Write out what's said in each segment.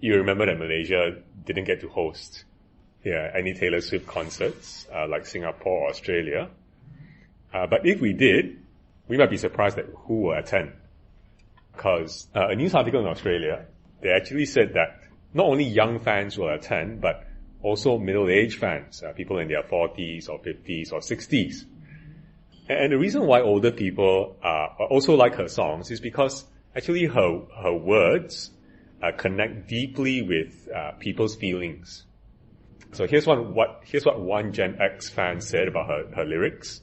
you remember that Malaysia didn't get to host any Taylor Swift concerts like Singapore or Australia. But if we did, we might be surprised at who will attend. Because a news article in Australia, they actually said that not only young fans will attend, but also middle-aged fans, people in their 40s or 50s or 60s. And the reason why older people also like her songs is because actually her words connect deeply with people's feelings. So here's what one Gen X fan said about her lyrics.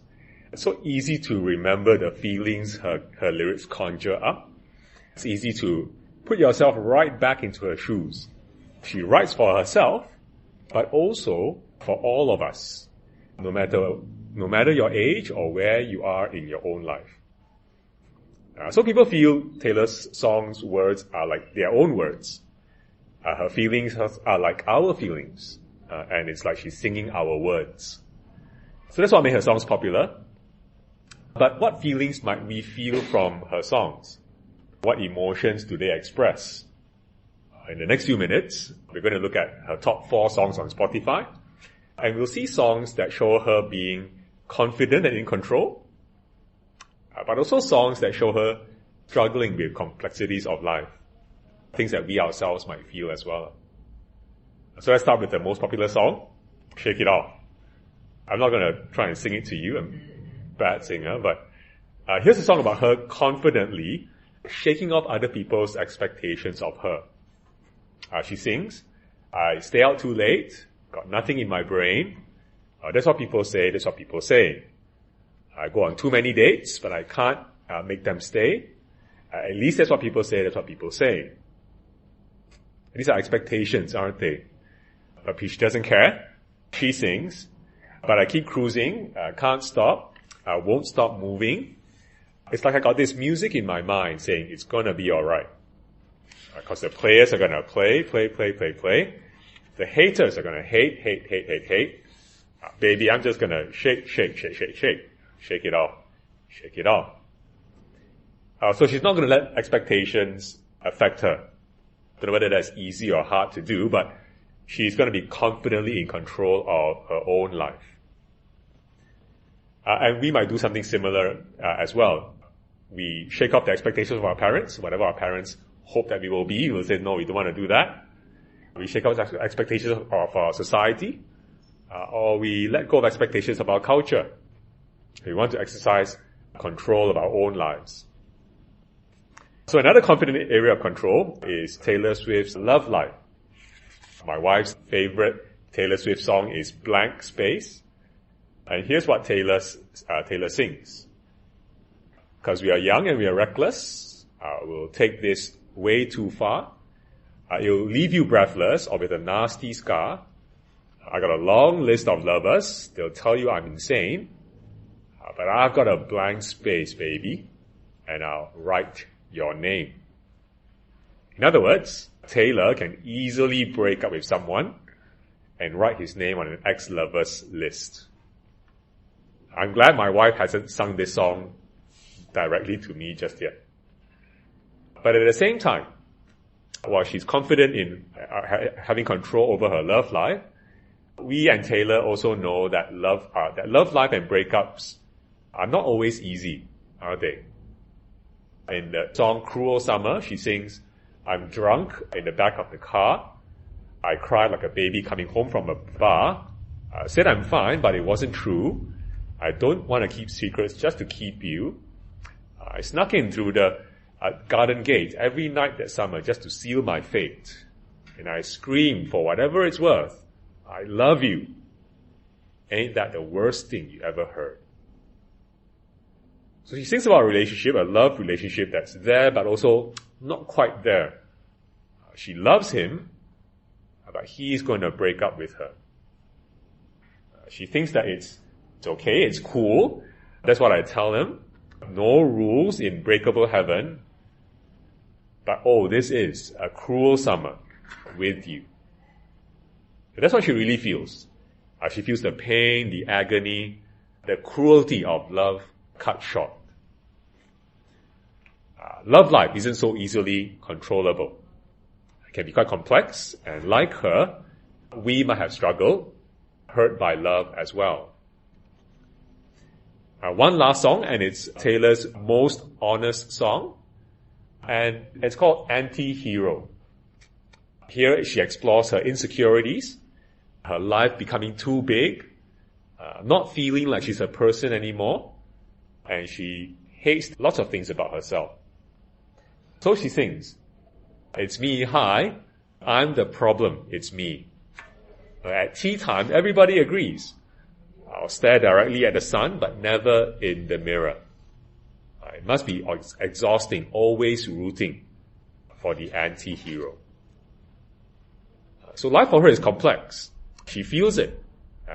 It's so easy to remember the feelings her lyrics conjure up. It's easy to put yourself right back into her shoes. She writes for herself, but also for all of us, no matter your age or where you are in your own life. So people feel Taylor's songs' words are like their own words. Her feelings are like our feelings. And it's like she's singing our words. So that's what made her songs popular. But what feelings might we feel from her songs? What emotions do they express? In the next few minutes, we're going to look at her top 4 songs on Spotify. And we'll see songs that show her being confident and in control. But also songs that show her struggling with complexities of life. Things that we ourselves might feel as well. So let's start with the most popular song, Shake It Off. I'm not going to try and sing it to you. I'm a bad singer. But here's a song about her confidently shaking off other people's expectations of her. She sings, I stay out too late, got nothing in my brain. That's what people say, that's what people say. I go on too many dates, but I can't make them stay. At least that's what people say, that's what people say. These are expectations, aren't they? But she doesn't care. She sings, but I keep cruising, can't stop, won't stop moving. It's like I got this music in my mind saying it's gonna be alright. Because the players are gonna play. The haters are gonna hate. Baby, I'm just gonna shake it off. So she's not gonna let expectations affect her. Don't know whether that's easy or hard to do, but she's gonna be confidently in control of her own life. And we might do something similar as well. We shake off the expectations of our parents, whatever our parents hope that we will be. We'll say, no, we don't want to do that. We shake off expectations of our society, or we let go of expectations of our culture. We want to exercise control of our own lives. So another confident area of control is Taylor Swift's love life. My wife's favorite Taylor Swift song is Blank Space. And here's what Taylor sings. Because we are young and we are reckless, we'll take this way too far. It'll leave you breathless or with a nasty scar. I got a long list of lovers. They'll tell you I'm insane. But I've got a blank space, baby. And I'll write your name. In other words, Taylor can easily break up with someone and write his name on an ex-lover's list. I'm glad my wife hasn't sung this song directly to me just yet. But at the same time, while she's confident in having control over her love life, we and Taylor also know that love life and breakups are not always easy, are they? In the song Cruel Summer, she sings, I'm drunk in the back of the car. I cried like a baby coming home from a bar. Said I'm fine, but it wasn't true. I don't want to keep secrets just to keep you. I snuck in through the garden gate every night that summer just to seal my fate. And I screamed for whatever it's worth. I love you. Ain't that the worst thing you ever heard? So she sings about a relationship, a love relationship that's there but also not quite there. She loves him, but he's going to break up with her. She thinks that it's okay, it's cool. That's what I tell him. No rules in breakable heaven. But this is a cruel summer with you. That's what she really feels. She feels the pain, the agony, the cruelty of love cut short. Love life isn't so easily controllable. can be quite complex, and like her, we might have struggled, hurt by love as well. One last song, and it's Taylor's most honest song, and it's called Anti-Hero. Here she explores her insecurities, her life becoming too big, not feeling like she's a person anymore, and she hates lots of things about herself. So she sings, "It's me, hi, I'm the problem, it's me." At tea time, everybody agrees. I'll stare directly at the sun, but never in the mirror. It must be exhausting, always rooting for the anti-hero. So life for her is complex. She feels it.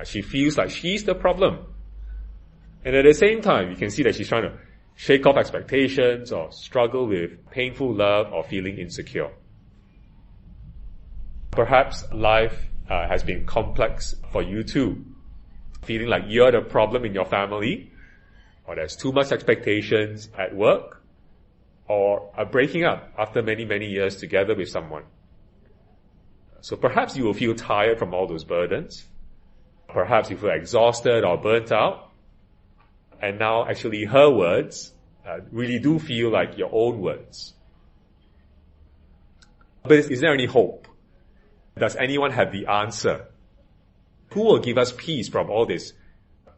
She feels like she's the problem. And at the same time, you can see that she's trying to shake off expectations or struggle with painful love or feeling insecure. Perhaps life has been complex for you too. Feeling like you're the problem in your family, or there's too much expectations at work, or a breaking up after many, many years together with someone. So perhaps you will feel tired from all those burdens. Perhaps you feel exhausted or burnt out. And now actually her words really do feel like your own words. But is there any hope? Does anyone have the answer? Who will give us peace from all this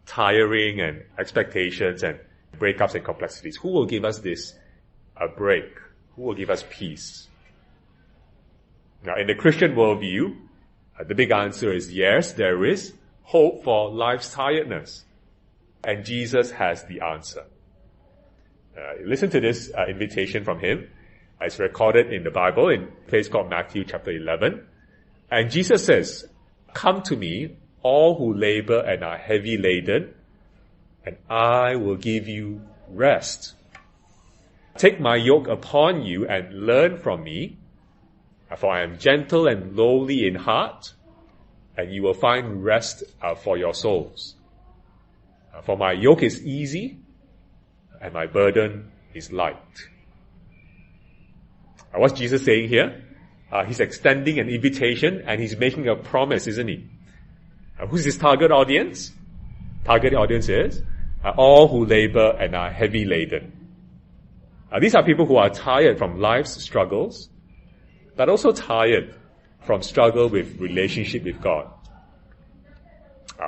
tiring and expectations and breakups and complexities? Who will give us a break? Who will give us peace? Now, in the Christian worldview, the big answer is yes, there is hope for life's tiredness. And Jesus has the answer. Listen to this invitation from him. It's recorded in the Bible in a place called Matthew chapter 11. And Jesus says, "Come to me, all who labor and are heavy laden, and I will give you rest. Take my yoke upon you and learn from me, for I am gentle and lowly in heart, and you will find rest for your souls. For my yoke is easy, and my burden is light." What's Jesus saying here? He's extending an invitation, and he's making a promise, isn't he? Who's his target audience? Target audience is all who labor and are heavy laden. These are people who are tired from life's struggles, but also tired from struggle with relationship with God.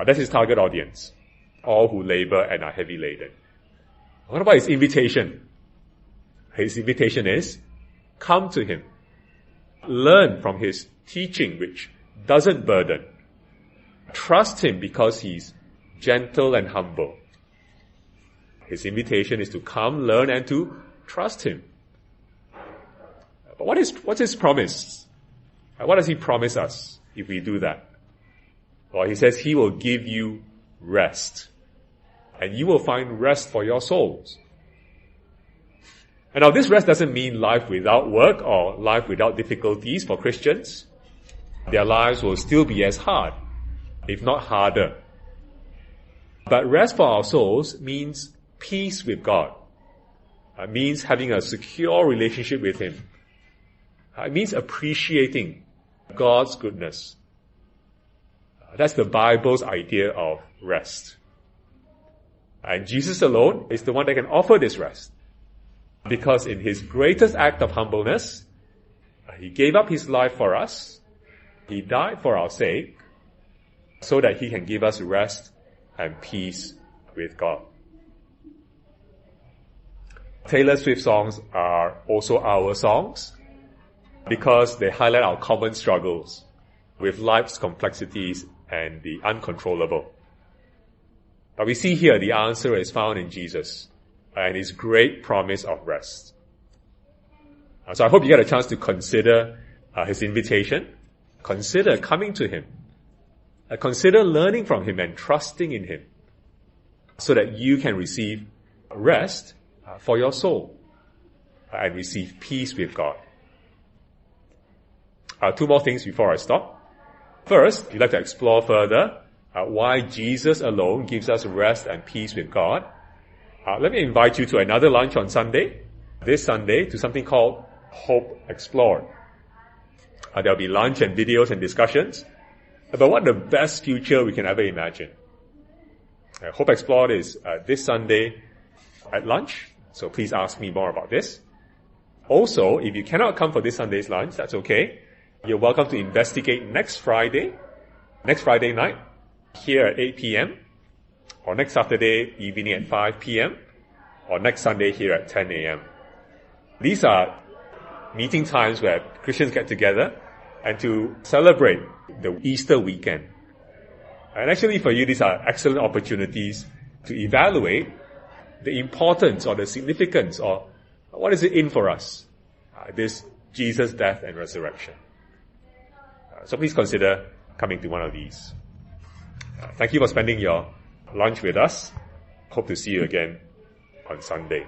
That's his target audience. All who labor and are heavy laden. What about his invitation? His invitation is, come to him. Learn from his teaching, which doesn't burden. Trust him because he's gentle and humble. His invitation is to come, learn, and to trust him. But what's his promise? What does he promise us if we do that? Well, he says he will give you rest. And you will find rest for your souls. And now this rest doesn't mean life without work or life without difficulties for Christians. Their lives will still be as hard, if not harder. But rest for our souls means peace with God. It means having a secure relationship with him. It means appreciating God's goodness. That's the Bible's idea of rest. And Jesus alone is the one that can offer this rest. Because in his greatest act of humbleness, he gave up his life for us. He died for our sake so that he can give us rest and peace with God. Taylor Swift songs are also our songs because they highlight our common struggles with life's complexities and the uncontrollable. But we see here the answer is found in Jesus and his great promise of rest. So I hope you get a chance to consider his invitation. Consider coming to him. Consider learning from him and trusting in him so that you can receive rest for your soul and receive peace with God. Two more things before I stop. First, we'd like to explore further why Jesus alone gives us rest and peace with God. Let me invite you to another lunch on Sunday, this Sunday, to something called Hope Explored. There'll be lunch and videos and discussions about what the best future we can ever imagine. Hope Explored is this Sunday at lunch, so please ask me more about this. Also, if you cannot come for this Sunday's lunch, that's okay. You're welcome to investigate next Friday night, here at 8 p.m., or next Saturday evening at 5 p.m., or next Sunday here at 10 a.m. These are meeting times where Christians get together and to celebrate the Easter weekend. And actually for you, these are excellent opportunities to evaluate the importance or the significance or what is it in for us, this Jesus' death and resurrection. So please consider coming to one of these. Thank you for spending your lunch with us. Hope to see you again on Sunday.